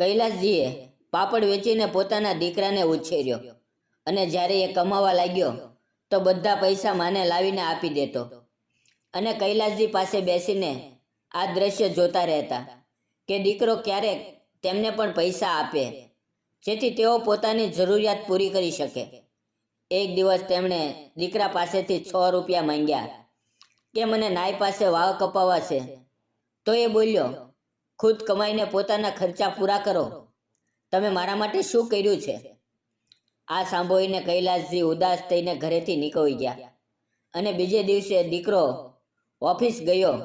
કૈલાસજીએ પાપડ વેચીને પોતાના દીકરાને ઉછેર્યો અને જ્યારે એ કમાવા લાગ્યો તો બધા પૈસા માને લાવીને આપી દેતો અને કૈલાસજી પાસે બેસીને આ દ્રશ્ય જોતા રહેતા કે દીકરો ક્યારેક તેમને પણ પૈસા આપે જેથી તેઓ પોતાની જરૂરિયાત પૂરી કરી શકે। એક દિવસ તેમણે દીકરા પાસેથી 6 રૂપિયા માંગ્યા કે મને નાઈ પાસે વાળ કપાવવા છે, તો એ બોલ્યો, ખુદ કમાઈને પોતાના ખર્ચા પૂરા કરો, તમે મારા માટે શું કર્યું છે? આ સાંભળીને કૈલાસજી ઉદાસ થઈને ઘરેથી નીકળી ગયા અને બીજે દિવસે દીકરો ઓફિસ ગયો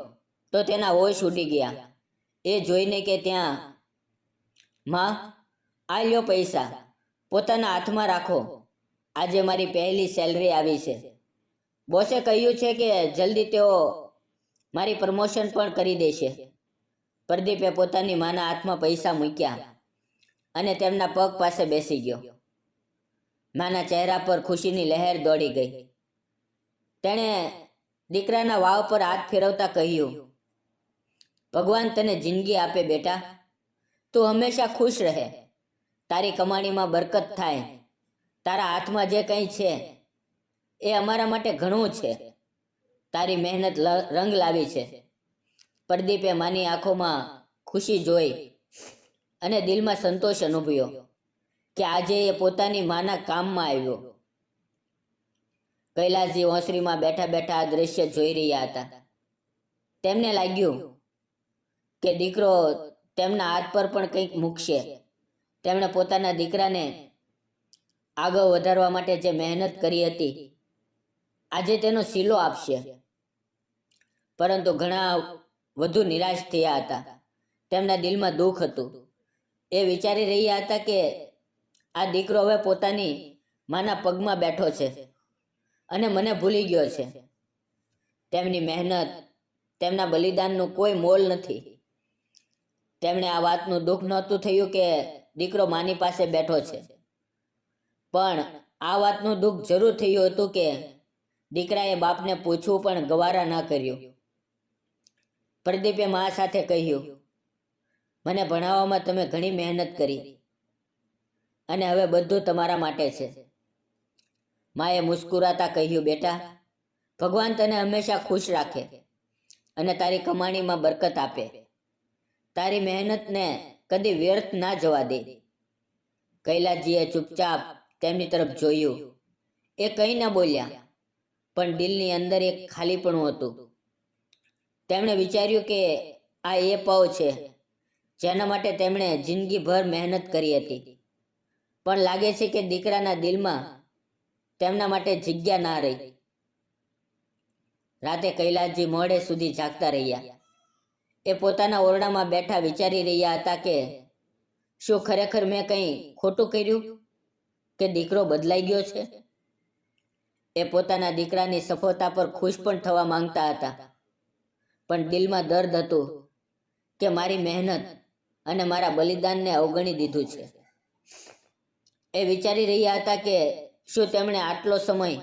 તો તેના હોશ ઉડી ગયા એ જોઈને કે ત્યાં, માં, આ લ્યો પૈસા, પોતાના હાથમાં રાખો, આજે મારી પહેલી સેલરી આવી છે। બોસે કહ્યું છે કે જલ્દી તેઓ મારી પ્રમોશન પણ કરી દેશે। પ્રદીપે પોતાની માના હાથમાં પૈસા મૂક્યા અને તેમના પગ પાસે બેસી ગયો। માના ચહેરા પર ખુશીની લહેર દોડી ગઈ। તેણે દીકરાના વાવ પર હાથ ફેરવતા કહ્યું, ભગવાન તને જિંદગી આપે બેટા, તું હંમેશા ખુશ રહે, તારી કમાણીમાં બરકત થાય, તારા હાથમાં જે કંઈ છે એ અમારા માટે ઘણું છે, તારી મહેનત રંગ લાવી છે। પ્રદીપે માની આંખોમાં ખુશી જોઈ અને દિલમાં સંતોષ અનુભવ્યો કે આજે એ પોતાની માના કામમાં આવ્યો। કૈલાસજી ઓસરીમાં બેઠા બેઠા આ દ્રશ્ય જોઈ રહ્યા હતા। તેમને લાગ્યું કે દીકરો તેમના હાથ પર પણ કંઈક મૂકશે। તેમણે પોતાના દીકરાને આગળ વધારવા માટે જે મહેનત કરી હતી આજે તેનો સિલો આપશે। પરંતુ ઘણા વધુ નિરાશ થયા હતા। તેમના દિલમાં દુઃખ હતું। એ વિચારી રહ્યા હતા કે આ દીકરો હવે પોતાની માના પગમાં બેઠો છે અને મને ભૂલી ગયો છે। તેમની મહેનત, તેમના બલિદાનનું કોઈ મોલ નથી। તેમણે આ વાતનું દુઃખ નહોતું થયું કે દીકરો માની પાસે બેઠો છે, પણ આ વાતનું દુઃખ જરૂર થયું હતું કે દીકરાએ બાપને પૂછવું પણ ગવારા ન કર્યું। પ્રદીપે મા સાથે કહ્યું, મને ભણાવવામાં તમે ઘણી મહેનત કરી અને હવે બધું તમારા માટે છે। માએ મુસ્કુરાતા કહ્યું, બેટા, ભગવાન તને હંમેશા ખુશ રાખે અને તારી કમાણીમાં બરકત આપે, તારી મહેનતને કદી વ્યર્થ ના જવા દે। કૈલાસજીએ ચૂપચાપ તેમની તરફ જોયું। એ કંઈ ન બોલ્યા, પણ દિલની અંદર એક ખાલીપણું હતું। તેમણે વિચાર્યું કે આ એ પવ છે જેના માટે તેમણે જિંદગીભર મહેનત કરી હતી, પણ લાગે છે કે દીકરાના દિલમાં તેમના માટે જગ્યા ના રહી। રાતે કૈલાસજી મોડે સુધી જાગતા રહ્યા। એ પોતાના ઓરડામાં બેઠા વિચારી રહ્યા હતા કે શું ખરેખર મેં કંઈ ખોટું કર્યું કે દીકરો બદલાઈ ગયો છે? એ પોતાના દીકરાની સફળતા પર ખુશ પણ થવા માંગતા હતા, પણ દિલમાં દર્દ હતું કે મારી મહેનત અને મારા બલિદાનને અવગણી દીધું છે। એ વિચારી રહ્યા હતા કે શું તેમણે આટલો સમય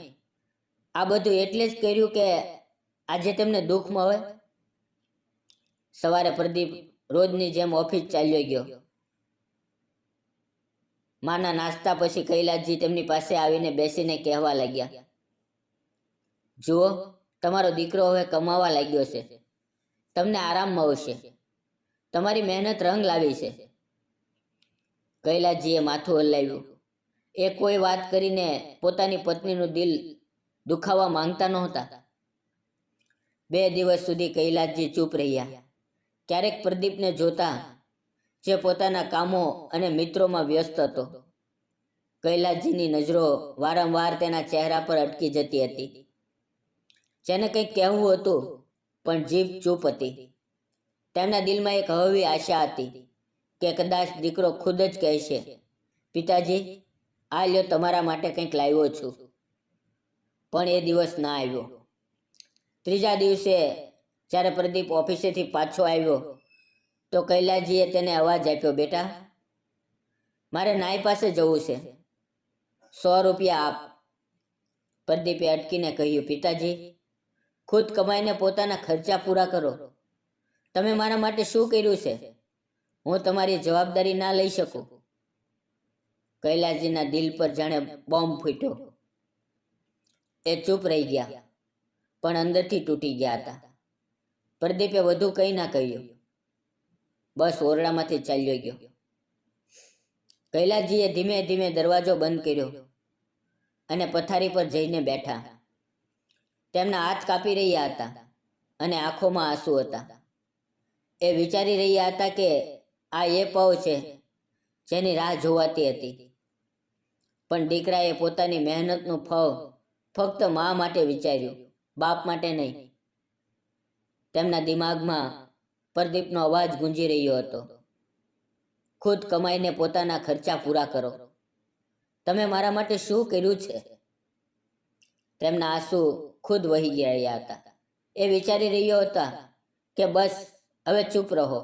આ બધું એટલે જ કર્યું કે આજે તેમને દુઃખ મળે? સવારે પ્રદીપ રોજની જેમ ઓફિસ ચાલ્યો ગયો। માના નાસ્તા પછી કૈલાસજી તેમની પાસે આવીને બેસીને કહેવા લાગ્યા, જુઓ, તમારો દીકરો હવે કમાવા લાગ્યો છે, તમને આરામ મળશે, તમારી મહેનત રંગ લાવી છે। કૈલાસજીએ માથું હલાવ્યું। એ કોઈ વાત કરીને પોતાની પત્નીનું દિલ દુખાવા માંગતા નહોતા। 2 દિવસ સુધી કૈલાસજી ચૂપ રહ્યા। ક્યારેક પ્રદીપને જોતા, જે પોતાના કામો અને મિત્રોમાં વ્યસ્ત હતો। કૈલાસજીની નજરો વારંવાર તેના ચહેરા પર અટકી જતી હતી, જેને કંઈક કહેવું હતું પણ જીભ ચૂપ હતી। તેમના દિલમાં એક હળવી આશા હતી કે કદાચ દીકરો ખુદ જ કહેશે, પિતાજી, આ લ્યો તમારા માટે કંઈક લાવ્યો છું। પણ એ દિવસ ના આવ્યો। ત્રીજા દિવસે જ્યારે પ્રદીપ ઓફિસેથી પાછો આવ્યો તો કૈલાસજીએ તેને અવાજ આપ્યો, બેટા, મારે નાઈ પાસે જવું છે, 100 રૂપિયા આપ। પ્રદીપે અટકીને કહ્યું, પિતાજી, ખુદ કમાઈને પોતાના ખર્ચા પૂરા કરો, તમે મારા માટે શું કર્યું છે? હું તમારી જવાબદારી ના લઈ શકું. કૈલાસજીના દિલ પર જાણે બોમ્બ ફૂટ્યો. એ ચૂપ રહી ગયા, પણ અંદરથી તૂટી ગયા હતા. પ્રદીપે વધુ કંઈ ના કહ્યું, બસ ઓરડામાંથી ચાલ્યો ગયો. કૈલાસજીએ ધીમે ધીમે દરવાજો બંધ કર્યો અને પથારી પર જઈને બેઠા. તેમના હાથ કાપી રહ્યા હતા અને આંખોમાં આંસુ હતા. એ વિચારી રહ્યા હતા કે આ એ પવ છે જેની રાહ જોવાતી હતી. પણ દીકરાએ પોતાની મહેનતનું ફળ ફક્ત મા માટે વિચાર્યું, બાપ માટે નહીં. તેમના દિમાગમાં પ્રદીપનો અવાજ ગુંજી રહ્યો હતો, ખુદ કમાઈને પોતાના ખર્ચા પૂરા કરો. તમે મારા માટે શું કર્યું છે? તેમના આંસુ ખુદ વહી ગયા હતા. એ વિચારી રહ્યો હતા કે બસ હવે ચૂપ રહો,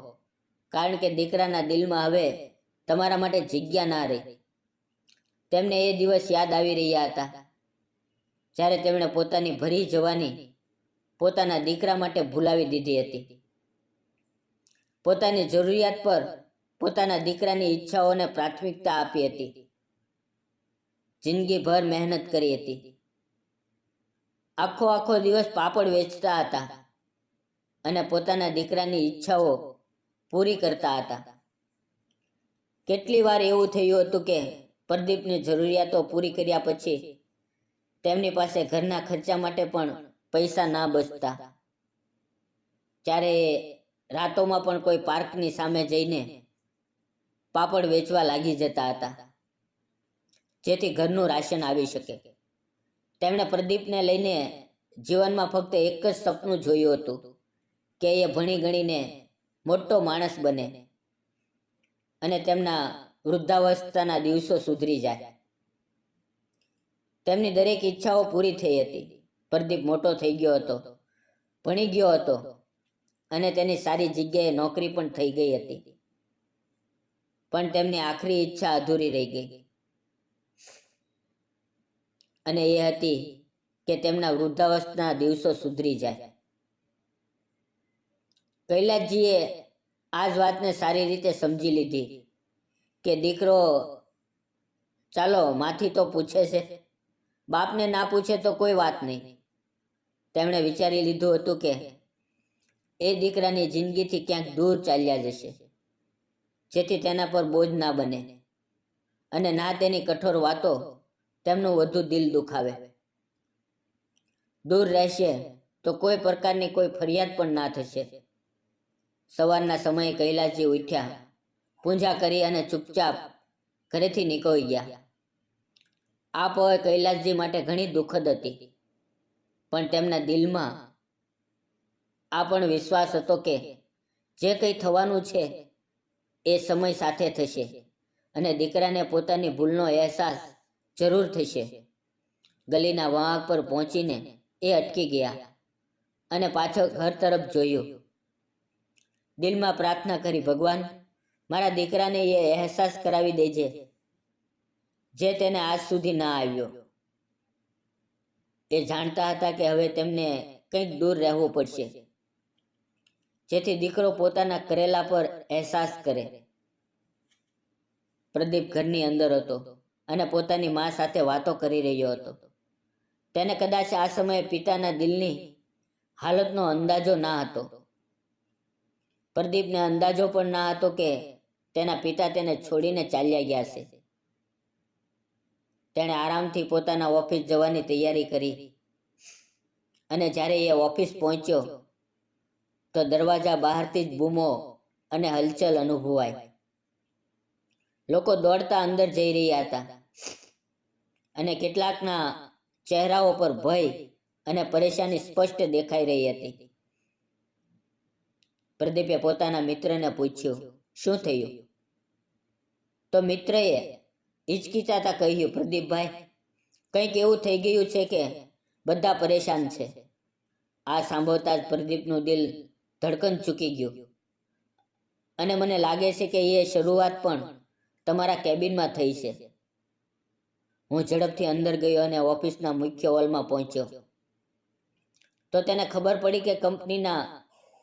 કારણ કે દીકરાના દિલમાં હવે તમારા માટે જગ્યા ના રહી. તેમને એ દિવસ યાદ આવી રહ્યા હતા જ્યારે તેમણે પોતાની ભરી જવાની પોતાના દીકરા માટે ભૂલાવી દીધી હતી. પોતાની જરૂરિયાત પર પોતાના દીકરાની ઈચ્છાઓને પ્રાથમિકતા આપી હતી. જિંદગીભર મહેનત કરી હતી. આખો દિવસ પાપડ વેચતા હતા અને પોતાના દીકરાની ઈચ્છાઓ પૂરી કરતા હતા. કેટલી વાર એવું થયું હતું કે પ્રદીપની જરૂરિયાતો પૂરી કર્યા પછી તેમની પાસે ઘરના ખર્ચા માટે પણ પૈસા ના બચતા. ત્યારે રાતોમાં પણ કોઈ પાર્કની સામે જઈને પાપડ વેચવા લાગી જતા હતા, જેથી ઘરનું રાશન આવી શકે. તેમણે પ્રદીપને લઈને જીવનમાં ફક્ત એક જ સપનું જોયું હતું કે એ ભણી ગણીને મોટો માણસ બને અને તેમના વૃદ્ધાવસ્થાના દિવસો સુધરી જાય. તેમની દરેક ઈચ્છાઓ પૂરી થઈ હતી. પ્રદીપ મોટો થઈ ગયો હતો, ભણી ગયો હતો અને તેની સારી જગ્યાએ નોકરી પણ થઈ ગઈ હતી. પણ તેમની આખરી ઈચ્છા અધૂરી રહી ગઈ, અને એ હતી કે તેમના વૃદ્ધાવસ્થાના દિવસો સુધરી જાય. કૈલાસજીએ આ જ વાતને સારી રીતે સમજી લીધી કે દીકરો ચાલો માથી તો પૂછે છે, બાપને ના પૂછે તો કોઈ વાત નહીં. તેમણે વિચારી લીધું હતું કે એ દીકરાની જિંદગીથી ક્યાંક દૂર ચાલ્યા જશે, જેથી તેના પર બોજ ના બને અને ના તેની કઠોર વાતો તેમનું વધુ દિલ દુખાવે. દૂર રહેશે તો કોઈ પ્રકારની કોઈ ફરિયાદ પણ ના થશે. સવારના સમયે કૈલાસજી ઉઠ્યા, પૂજા કરી અને ચૂપચાપ ઘરેથી નીકળી ગયા. આ પળ કૈલાસજી માટે ઘણી દુઃખદ હતી, પણ તેમના દિલમાં આ પણ વિશ્વાસ હતો કે જે કંઈ થવાનું છે એ સમય સાથે થશે અને દીકરાને પોતાની ભૂલનો અહેસાસ જરૂર થશે. ગલીના વાંક પર પહોંચીને એ અટકી ગયા અને પાછળ ઘર તરફ જોયું. દિલમાં પ્રાર્થના કરી, ભગવાન, મારા દીકરાને એ અહેસાસ કરાવી દેજે જે તેને આજ સુધી ના આવ્યો. એ જાણતા હતા કે હવે તેમને કંઈક દૂર રહેવું પડશે, જેથી દીકરો પોતાના કરેલા પર અહેસાસ કરે. પ્રદીપ ઘરની અંદર હતો અને પોતાની મા સાથે વાતો કરી રહ્યો હતો. તેને કદાચ આ સમયે પિતાના દિલની હાલતનો અંદાજો ના હતો. પ્રદીપને અંદાજો પણ ના હતો કે તેના પિતા તેને છોડીને ચાલ્યા ગયા છે. તેણે આરામથી પોતાના ઓફિસ જવાની તૈયારી કરી અને જ્યારે એ ઓફિસ પહોંચ્યો તો દરવાજા બહારથી જ બૂમો અને હલચલ અનુભવાય. લોકો દોડતા અંદર જઈ રહ્યા હતા અને કેટલાકના ચહેરાઓ પર ભય અને પરેશાની સ્પષ્ટ દેખાઈ રહી હતી. પ્રદીપે પોતાના મિત્રને પૂછ્યું, શું થયું? તો મિત્રએ હિચકિચાતા કહ્યું, પ્રદીપભાઈ, કંઈક એવું થઈ ગયું છે કે બધા પરેશાન છે. આ સાંભળતા જ પ્રદીપનું દિલ ધડકન ચૂકી ગયું અને મને લાગે છે કે એ શરૂઆત પણ તમારા કેબિનમાં થઈ છે. હું ઝડપથી અંદર ગયો અને ઓફિસના મુખ્ય હોલમાં પહોંચ્યો તો તેને ખબર પડી કે કંપનીના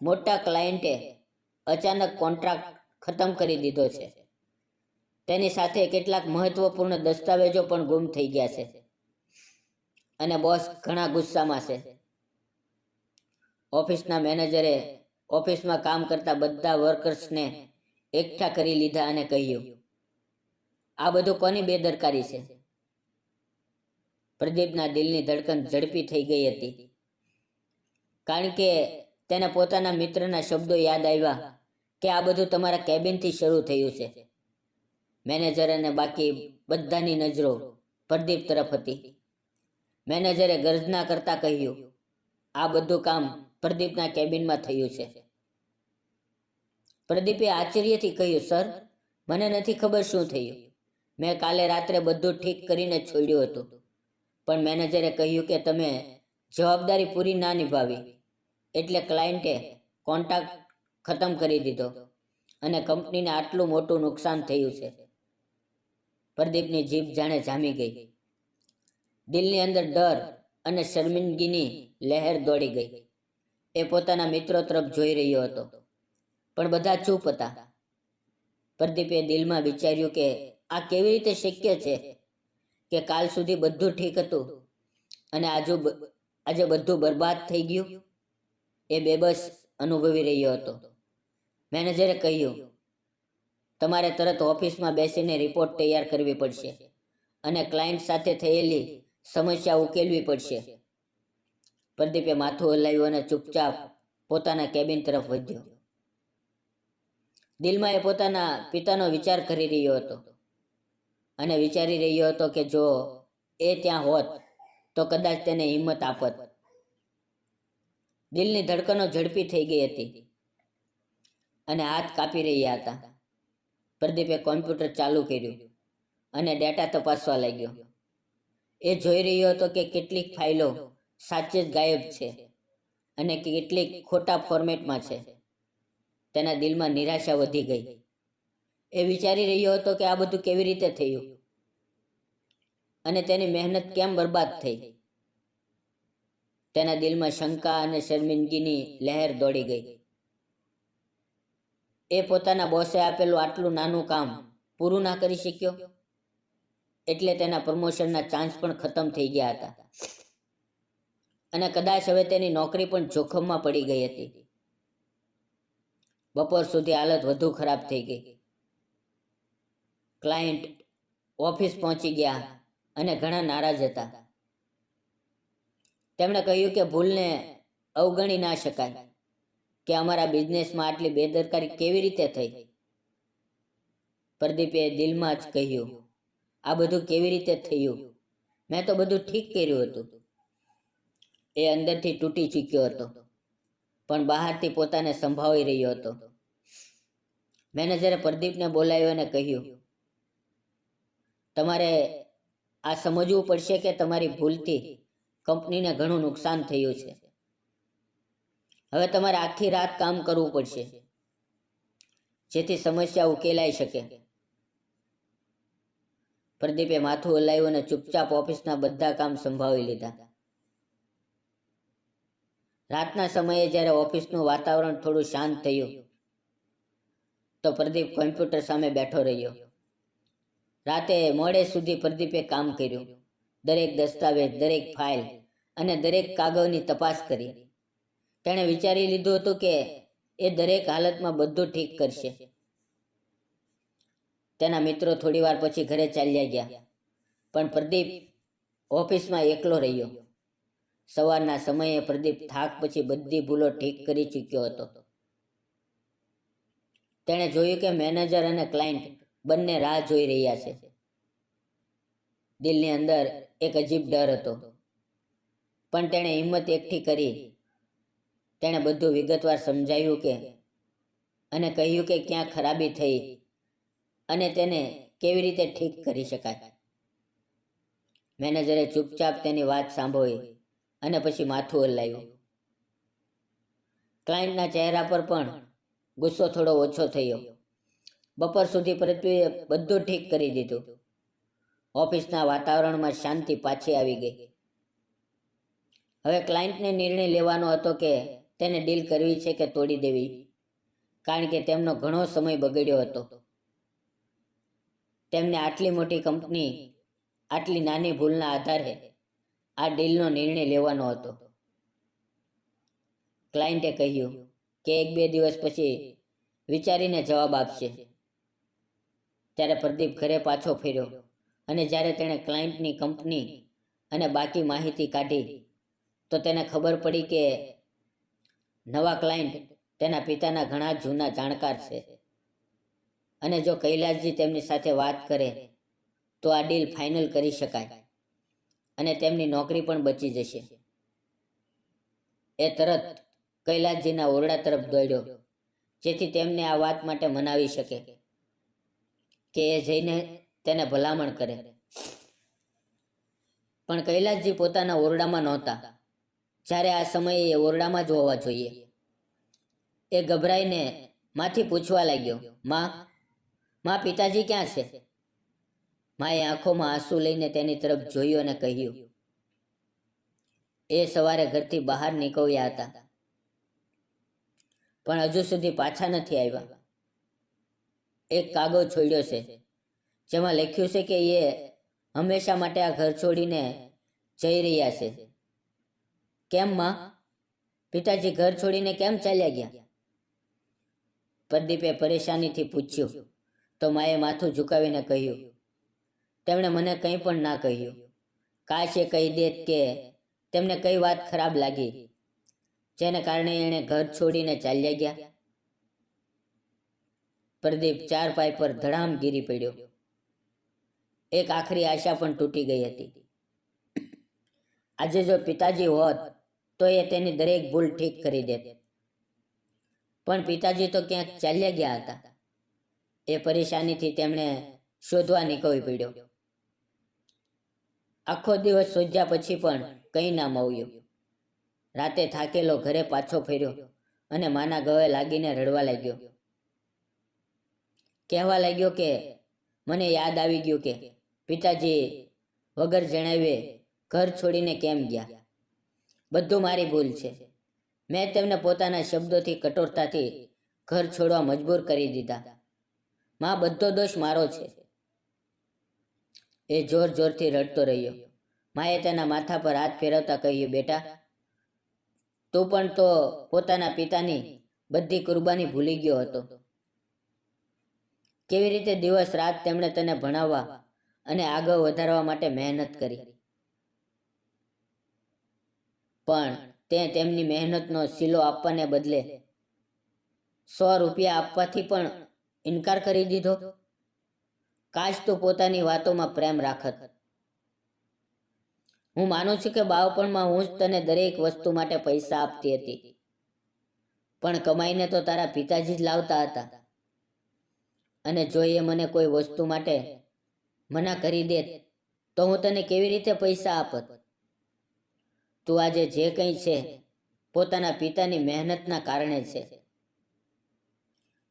મોટા ક્લાયન્ટે અચાનક કોન્ટ્રાક્ટ ખતમ કરી દીધો છે. તેની સાથે કેટલાક મહત્વપૂર્ણ દસ્તાવેજો પણ ગુમ થઈ ગયા છે અને બોસ ઘણા ગુસ્સામાં છે. ઓફિસના મેનેજરે ઓફિસમાં કામ કરતા બધા વર્કર્સને એકઠા કરી લીધા અને કહ્યું, આ બધું કોની બેદરકારી છે? પ્રદીપના દિલની ધડકન ઝડપી થઈ ગઈ હતી, કારણ કે તેને પોતાના મિત્રના શબ્દો યાદ આવ્યા કે આ બધું તમારા કેબિનથી શરૂ થયું છે. મેનેજર અને બાકી બધાની નજરો પ્રદીપ તરફ હતી. મેનેજરે ગર્જના કરતા કહ્યું, આ બધું કામ પ્રદીપના કેબિનમાં થયું છે. પ્રદીપે આશ્ચર્યથી કહ્યું, સર, મને નથી ખબર શું થયું. મેં કાલે રાત્રે બધું ઠીક કરીને છોડ્યું હતું, પણ મેનેજરે કહ્યું કે તમે જવાબદારી પૂરી ના નિભાવી, એટલે ક્લાયન્ટે કોન્ટ્રાક્ટ ખતમ કરી દીધો અને કંપનીને આટલું મોટું નુકસાન થયું છે. પ્રદીપની જીભ જાણે જામી ગઈ. દિલની અંદર ડર અને શર્મિંદગીની લહેર દોડી ગઈ. એ પોતાના મિત્રો તરફ જોઈ રહ્યો હતો, પણ બધા ચૂપ હતા. પ્રદીપે દિલમાં વિચાર્યું કે આ કેવી રીતે શક્ય છે કે કાલ સુધી બધું ઠીક હતું અને આજે બધું બરબાદ થઈ ગયું. એ બેબસ અનુભવી રહ્યો હતો. મેનેજરે કહ્યું, તમારે તરત ઓફિસમાં બેસીને રિપોર્ટ તૈયાર કરવી પડશે અને ક્લાયન્ટ સાથે થયેલી સમસ્યા ઉકેલવી પડશે. પ્રદીપે માથું હલાવ્યું અને ચૂપચાપ પોતાના કેબિન તરફ વધ્યો. દિલમાં એ પોતાના પિતાનો વિચાર કરી રહ્યો હતો અને વિચારી રહ્યો હતો કે જો એ ત્યાં હોત તો કદાચ તેને હિંમત આપત. દિલની ધડકનો ઝડપી થઈ ગઈ હતી અને હાથ કાપી રહ્યા હતા. પ્રદીપે કોમ્પ્યુટર ચાલુ કર્યું અને ડેટા તપાસવા લાગ્યો. એ જોઈ રહ્યો હતો કે કેટલીક ફાઇલો સાચે જ ગાયબ છે અને કેટલીક ખોટા ફોર્મેટમાં છે. તેના દિલમાં નિરાશા વધી ગઈ. એ વિચારી રહ્યો હતો કે આ બધું કેવી રીતે થયું અને તેની મહેનત કેમ બરબાદ થઈ. તેના દિલમાં શંકા અને શર્મિંદગીની લહેર દોડી ગઈ. એ પોતાના બોસે આપેલું આટલું નાનું કામ પૂરું ના કરી શક્યો, એટલે તેના પ્રમોશનના ચાન્સ પણ ખતમ થઈ ગયા હતા અને કદાચ હવે તેની નોકરી પણ જોખમમાં પડી ગઈ હતી. બપોર સુધી હાલત વધુ ખરાબ થઈ ગઈ. ક્લાયન્ટ ઓફિસ પહોંચી ગયા અને ઘણા નારાજ હતા. તેમણે કહ્યું કે ભૂલને અવગણી ના શકાય, કે અમારા બિઝનેસમાં આટલી બેદરકારી કેવી રીતે થઈ. પ્રદીપે દિલમાં જ કહ્યું, આ બધું કેવી રીતે થયું? મેં તો બધું ઠીક કર્યું હતું. એ અંદરથી તૂટી ચૂક્યો હતો, પણ બહારથી પોતાને સંભાળી રહ્યો હતો. મેનેજરે પ્રદીપને બોલાવ્યો અને કહ્યું, તમારે આ સમજવું પડશે કે તમારી ભૂલથી કંપનીને ઘણું નુકસાન થયું છે. હવે તમારે આખી રાત કામ કરવું પડશે જેથી સમસ્યા ઉકેલાઈ શકે. પ્રદીપે માથું હલાવ્યું અને ચૂપચાપ ઓફિસના બધા કામ સંભાળી લીધા. રાતના સમયે જ્યારે ઓફિસનું વાતાવરણ થોડું શાંત થયું તો પ્રદીપ કોમ્પ્યુટર સામે બેઠો રહ્યો. રાતે મોડે સુધી પ્રદીપે કામ કર્યું. દરેક દસ્તાવેજ, દરેક ફાઇલ અને દરેક કાગળની તપાસ કરી. તેણે વિચારી લીધું હતું કે એ દરેક હાલતમાં બધું ઠીક કરશે. તેના મિત્રો થોડી વાર પછી ઘરે ચાલ્યા ગયા, પણ પ્રદીપ ઓફિસમાં એકલો રહ્યો. સવારના સમયે પ્રદીપ થાક પછી બધી ભૂલો ઠીક કરી ચૂક્યો હતો. તેણે જોયું કે મેનેજર અને ક્લાયન્ટ બંને રાહ જોઈ રહ્યા છે. દિલની અંદર એક અજીબ ડર હતો, પણ તેણે હિંમત એકઠી કરી. તેણે બધું વિગતવાર સમજાવ્યું કે અને કહ્યું કે ક્યાં ખરાબી થઈ અને તેને કેવી રીતે ઠીક કરી શકાય. મેનેજરે ચૂપચાપ તેની વાત સાંભળી અને પછી માથું હલાવ્યું. ક્લાયન્ટના ચહેરા પર પણ ગુસ્સો થોડો ઓછો થયો. બપોર સુધી પૃથ્વીએ બધું ઠીક કરી દીધું. ઓફિસના વાતાવરણમાં શાંતિ પાછી આવી ગઈ. હવે ક્લાયન્ટને નિર્ણય લેવાનો હતો કે તેને ડીલ કરવી છે કે તોડી દેવી. કારણ કે તેમનો ઘણો સમય બગડ્યો હતો. તેમને આટલી મોટી કંપની આટલી નાની ભૂલના આધારે આ ડીલનો નિર્ણય લેવાનો હતો. ક્લાયન્ટે કહ્યું કે 1-2 દિવસ પછી વિચારીને જવાબ આપશે. ત્યારે પ્રદીપ ઘરે પાછો ફર્યો અને જ્યારે તેણે ક્લાયન્ટની કંપની અને બાકી માહિતી કાઢી તો તેને ખબર પડી કે નવા ક્લાયન્ટ તેના પિતાના ઘણા જૂના જાણકાર છે અને જો કૈલાસજી તેમની સાથે વાત કરે તો આ ડીલ ફાઇનલ કરી શકાય અને તેમની નોકરી પણ બચી જશે. એ તરત કૈલાસજીના ઓરડા તરફ દોડ્યો જેથી તેમને આ વાત માટે મનાવી શકે કે એ જઈને તેને ભલામણ કરે. પણ કૈલાસજી પોતાના ઓરડામાં નહોતા. જ્યારે આ સમયે એ ઓરડામાં જ હોવા જોઈએ. એ ગભરાઈને માંથી પૂછવા લાગ્યો, માં પિતાજી ક્યાં છે? માએ આંખોમાં આંસુ લઈને તેની તરફ જોયું અને કહ્યું, એ સવારે ઘરથી બહાર નીકળ્યા હતા પણ હજુ સુધી પાછા નથી આવ્યા. એક કાગળ છોડ્યો છે જેમાં લખ્યું છે કે એ હંમેશા માટે આ ઘર છોડીને જઈ રહ્યા છે. કેમ માં? પિતાજી ઘર છોડીને કેમ ચાલ્યા ગયા? પ્રદીપે પરેશાનીથી પૂછ્યું તો માએ માથું ઝુકાવીને કહ્યું, તેમણે મને કંઈ પણ ના કહ્યું. કાશ એ કહી દેત કે તેમને કઈ વાત ખરાબ લાગી જેને કારણે એણે ઘર છોડીને ચાલ્યા ગયા. પ્રદીપ ચારપાઈ પર ધડામ ગીરી પડ્યો. એક આખરી આશા પણ તૂટી ગઈ હતી. આજે જો પિતાજી હોત તો એ તેની દરેક ભૂલ ઠીક કરી દેત. પણ પિતાજી તો ક્યાંક ચાલ્યા ગયા હતા. એ પરેશાનીથી તેમણે શોધવા નીકળવી પડ્યો. આખો દિવસ શોધ્યા પછી પણ કંઈ ના મળ્યું. રાતે થાકેલો ઘરે પાછો ફર્યો અને માના ગળે લાગીને રડવા લાગ્યો. કહેવા લાગ્યો કે મને યાદ આવી ગયું કે પિતાજી વગર જણાવ્યે ઘર છોડીને કેમ ગયા. બધું મારી ભૂલ છે. મેં તેમને પોતાના શબ્દોથી કઠોરતાથી ઘર છોડવા મજબૂર કરી દીધા. માં, બધો દોષ મારો છે. એ જોર જોરથી રડતો રહ્યો. માએ તેના માથા પર હાથ ફેરવતા કહ્યું, બેટા, તું પણ તો પોતાના પિતાની બધી કુરબાની ભૂલી ગયો હતો. કેવી રીતે દિવસ રાત તેમણે તને ભણાવવા અને આગળ વધારવા માટે મહેનત કરી. પણ તે તેમની મહેનતનો સિલો આપવાને બદલે 100 રૂપિયા આપવાથી પણ ઇનકાર કરી દીધો. કાશ તું પોતાની વાતોમાં પ્રેમ રાખત. હું માનું છું કે બાળપણમાં હું જ તને દરેક વસ્તુ માટે પૈસા આપતી હતી, પણ કમાઈને તો તારા પિતાજી જ લાવતા હતા. અને જો એ મને કોઈ વસ્તુ માટે મના કરી દેત તો હું તને કેવી રીતે પૈસા આપત? તું આજે જે કંઈ છે પોતાના પિતાની મહેનતના કારણે છે.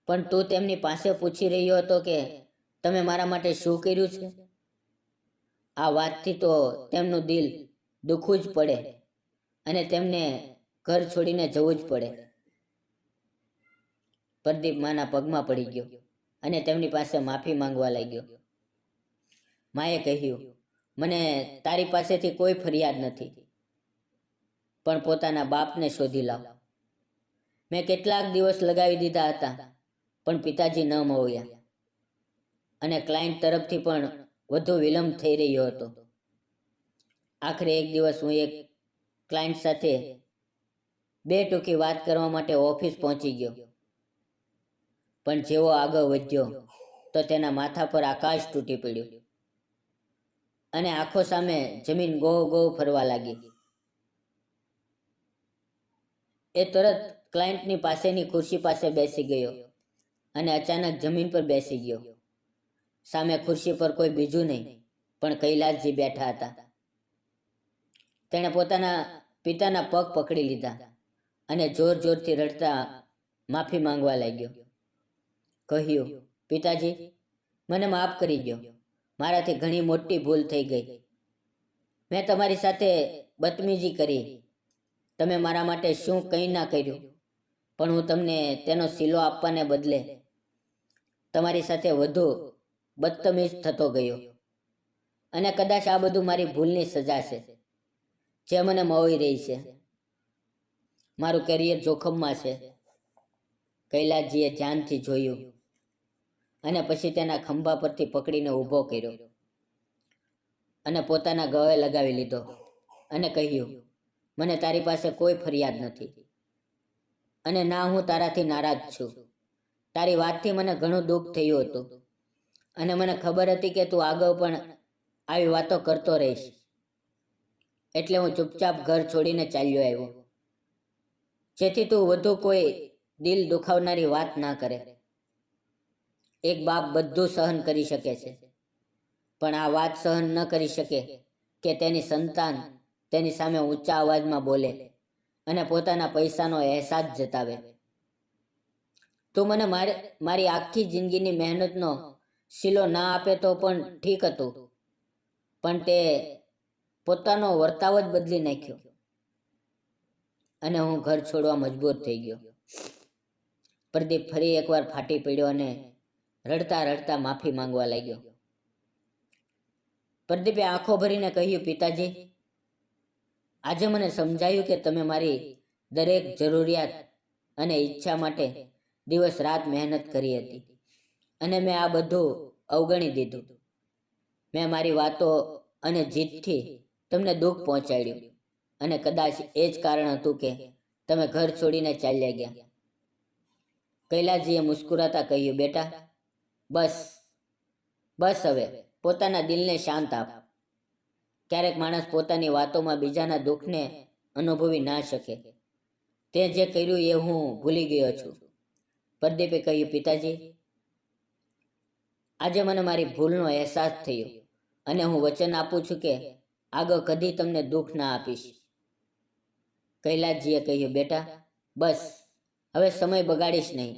પણ તું તેમની પાસે પૂછી રહ્યો હતો કે તમે મારા માટે શું કર્યું છે? આ વાતથી તો તેમનું દિલ દુખવું જ પડે અને તેમને ઘર છોડીને જવું જ પડે. પ્રદીપ માના પગમાં પડી ગયો અને તેમની પાસે માફી માંગવા લાગ્યો. માએ કહ્યું, મને તારી પાસેથી કોઈ ફરિયાદ નથી, પણ પોતાના બાપને શોધી લાવ. મેં કેટલાક દિવસ લગાવી દીધા હતા પણ પિતાજી ન મળ્યા અને ક્લાયન્ટ તરફથી પણ વધુ વિલંબ થઈ રહ્યો હતો. આખરે એક દિવસ હું એક ક્લાયન્ટ સાથે 2 ટૂંકી વાત કરવા માટે ઓફિસ પહોંચી ગયો. પણ જેવો આગળ વધ્યો તો તેના માથા પર આકાશ તૂટી પડ્યું અને આંખો સામે જમીન ગો ગો ફરવા લાગી. એ તરત ક્લાયન્ટની પાસેની ખુરશી પાસે બેસી ગયો અને અચાનક જમીન પર બેસી ગયો. સામે ખુરશી પર કોઈ બીજું નહીં પણ કૈલાસજી બેઠા હતા. તેણે પોતાના પિતાના પગ પકડી લીધા અને જોર જોરથી રડતા માફી માંગવા લાગ્યો. કહ્યું, પિતાજી, મને માફ કરી દો. મારાથી ઘણી મોટી ભૂલ થઈ ગઈ. મેં તમારી સાથે બદતમીજી કરી. તમે મારા માટે શું કંઈ ના કર્યું. પણ હું તમને તેનો સિલો આપવાને બદલે તમારી સાથે વધુ બદતમીઝ થતો ગયો, અને કદાચ આ બધું મારી ભૂલની સજા છે જે મને મોહી રહી છે. મારું કેરિયર જોખમમાં છે. કૈલાસજીએ ધ્યાનથી જોયું અને પછી તેના ખંભા પરથી પકડીને ઊભો કર્યો અને પોતાના ગળે લગાવી લીધો અને કહ્યું, મને તારી પાસે કોઈ ફરિયાદ નથી, અને ના હું તારાથી નારાજ છું. તારી વાતથી મને ઘણું દુઃખ થયું હતું, અને મને ખબર હતી કે તું આગળ પણ આવી વાતો કરતો રહીશ, એટલે હું ચૂપચાપ ઘર છોડીને ચાલ્યો આવ્યો, જેથી તું વધુ કોઈ દિલ દુખાવનારી વાત ના કરે. એક બાપ બધું સહન કરી શકે છે, પણ આ વાત સહન ન કરી શકે કે તેની સંતાન તેની સામે ઊંચા અવાજમાં બોલે અને પોતાના પૈસાનો અહેસાસ જતાવે. તું મને મારી આખી જિંદગીની મહેનતનો સિલો ના આપે તો પણ ઠીક હતું, પણ તે પોતાનો વર્તાવ જ બદલી નાખ્યો અને હું ઘર છોડવા મજબૂર થઈ ગયો. પ્રદીપ ફરી એકવાર ફાટી પડ્યો અને રડતા રડતા માફી માંગવા લાગ્યો. પ્રદીપે આંખો ભરીને કહ્યું, પિતાજી, આજે મને સમજાયું કે તમે મારી દરેક જરૂરિયાત અને ઈચ્છા માટે દિવસ રાત મહેનત કરી હતી, અને મેં આ બધું અવગણી દીધું. મેં મારી વાતો અને જીદથી તમને દુઃખ પહોંચાડ્યું, અને કદાચ એ જ કારણ હતું કે તમે ઘર છોડીને ચાલ્યા ગયા. કૈલાસજીએ મુસ્કુરાતા કહ્યું, બેટા, બસ બસ, હવે પોતાના દિલને શાંત આપ. ક્યારેક માણસ પોતાની વાતોમાં બીજાના દુઃખને અનુભવી ના શકે. તે જે કર્યું એ હું ભૂલી ગયો છું. પ્રદીપે કહ્યું, પિતાજી, આજે મને મારી ભૂલનો અહેસાસ થયો, અને હું વચન આપું છું કે આગળ કદી તમને દુઃખ ના આપીશ. કૈલાસજીએ કહ્યું, બેટા, બસ હવે સમય બગાડીશ નહીં.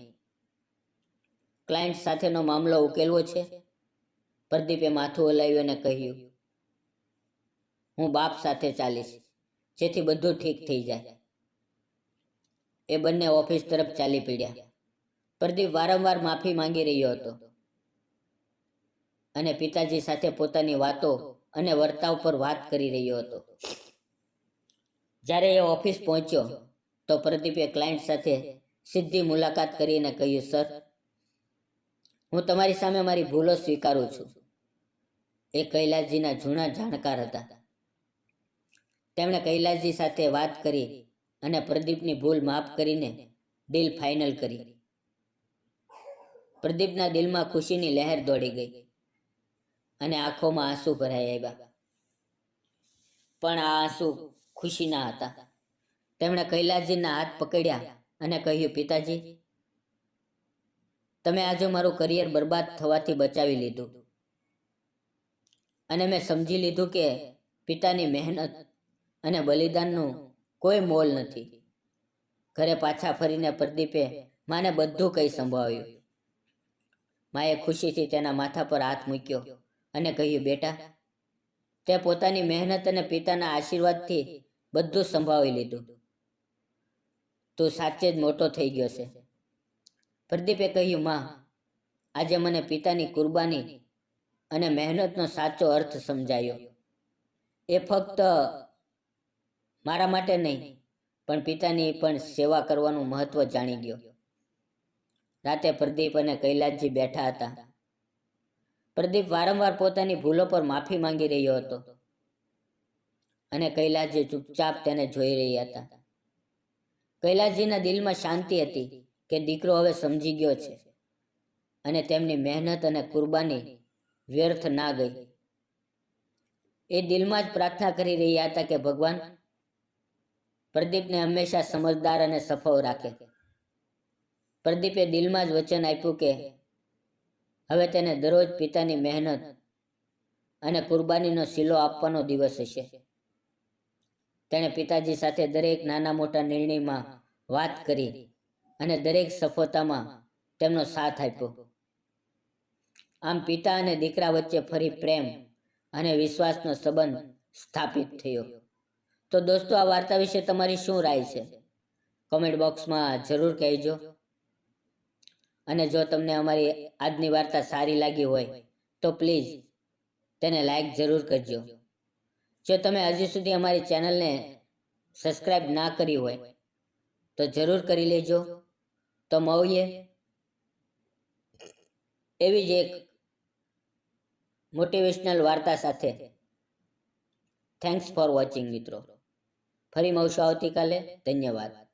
ક્લાયન્ટ સાથેનો મામલો ઉકેલવો છે? પ્રદીપે માથું હલાવ્યું અને કહ્યું, હું બાપ સાથે ચાલીશ, જેથી બધું ઠીક થઈ જાય. એ બંને ઓફિસ તરફ ચાલી પડ્યા. પ્રદીપ વારંવાર માફી માંગી રહ્યો હતો અને પિતાજી સાથે પોતાની વાતો અને વર્તાવ પર વાત કરી રહ્યો હતો. જ્યારે એ ઓફિસ પહોંચ્યો તો પ્રદીપે ક્લાયન્ટ સાથે સીધી મુલાકાત કરીને કહ્યું, સર, હું તમારી સામે મારી ભૂલો સ્વીકારું છું. એ કૈલાસજીના જૂના જાણકાર હતા. તેમણે કૈલાસજી સાથે વાત કરી અને પ્રદીપની ભૂલ માફ કરીને ડીલ ફાઇનલ કરી. પ્રદીપના દિલમાં ખુશીની લહેર દોડી ગઈ અને આંખોમાં આંસુ ભરાઈ આવ્યા. પણ આ આંસુ ખુશીના હતા. તેમણે કૈલાસજીના હાથ પકડ્યા અને કહ્યું, પિતાજી, તમે આજે મારું કરિયર બરબાદ થવાથી બચાવી લીધું, અને મેં સમજી લીધું કે પિતાની મહેનત અને બલિદાનનું કોઈ મોલ નથી. ઘરે પાછા ફરીને પ્રદીપે માને બધું કંઈ સંભળાવ્યું. માએ ખુશીથી તેના માથા પર હાથ મૂક્યો અને કહ્યું, બેટા, તે પોતાની મહેનત અને પિતાના આશીર્વાદથી બધું સંભાળી લીધું. તું સાચે જ મોટો થઈ ગયો છે. પ્રદીપે કહ્યું, માં, આજે મને પિતાની કુરબાની અને મહેનતનો સાચો અર્થ સમજાયો. એ ફક્ત મારા માટે નહીં, પણ પિતાની પણ સેવા કરવાનું મહત્વ જાણી ગયો. રાતે પ્રદીપ અને કૈલાસજી બેઠા હતા. પ્રદીપ વારંવાર પોતાની ભૂલો પર માફી માંગી રહ્યો હતો, અને કૈલાસજી ચૂપચાપ તેને જોઈ રહ્યા હતા. કૈલાસજીના દિલમાં શાંતિ હતી કે દીકરો હવે સમજી ગયો છે, અને તેમની મહેનત અને કુરબાની વ્યર્થ ના ગઈ. એ દિલમાં જ પ્રાર્થના કરી રહ્યા હતા કે ભગવાન પ્રદીપને હંમેશા સમજદાર અને સફળ રાખે. પ્રદીપે દિલમાં જ વચન આપ્યું કે હવે તેને દરરોજ પિતાની મહેનત અને કુરબાનીનો સિલો આપવાનો દિવસ હશે. તેણે પિતાજી સાથે દરેક નાના મોટા નિર્ણયમાં વાત કરી અને દરેક સફળતામાં તેમનો સાથ આપ્યો. આમ પિતા અને દીકરા વચ્ચે ફરી પ્રેમ અને વિશ્વાસનો સંબંધ સ્થાપિત થયો. તો દોસ્તો, આ વાર્તા વિશે તમારી શું રાય છે? કમેન્ટ બોક્સમાં જરૂર કહેજો. અને જો તમને અમારી આજની વાર્તા સારી લાગી હોય તો પ્લીઝ તેને લાઈક જરૂર કરજો. જો તમે હજી સુધી અમારી ચેનલને સબસ્ક્રાઇબ ના કરી હોય તો જરૂર કરી લેજો. તો મળીએ એવી જ એક મોટિવેશનલ વાર્તા સાથે. થેન્ક્સ ફોર વોચિંગ મિત્રો. ફરી મળશું આવતીકાલે. ધન્યવાદ.